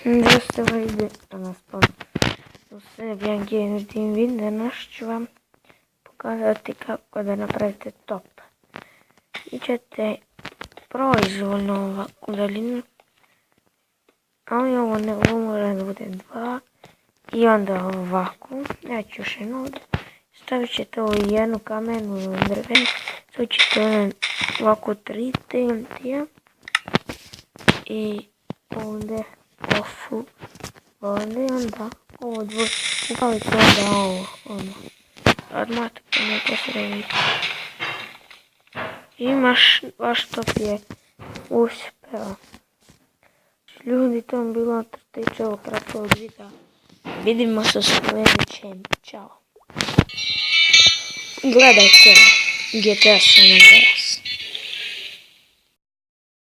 Zdravo, ide danas u sebi Game Win. Danas ću vam pokazati kako da napravite top. Ićete proizvoljno ovakvu daljinu, ali ovo mora da bude 2 i onda ovako. Ja ću još jednu ovdje. Stavit ćete ovo jednu kamenu drvenu, stavit ćete ovako 3 TNT-a i ovdje ofu ovdje, onda ovo dvoje upalite, onda ovo odmah tako neko sredi. Imaš, vaš top je uspeo. Ljudi, to mi bilo tiče ovog kratkog videa. Vidimo se u sljedećem. Ćao. Gledajte GTA San Andreas.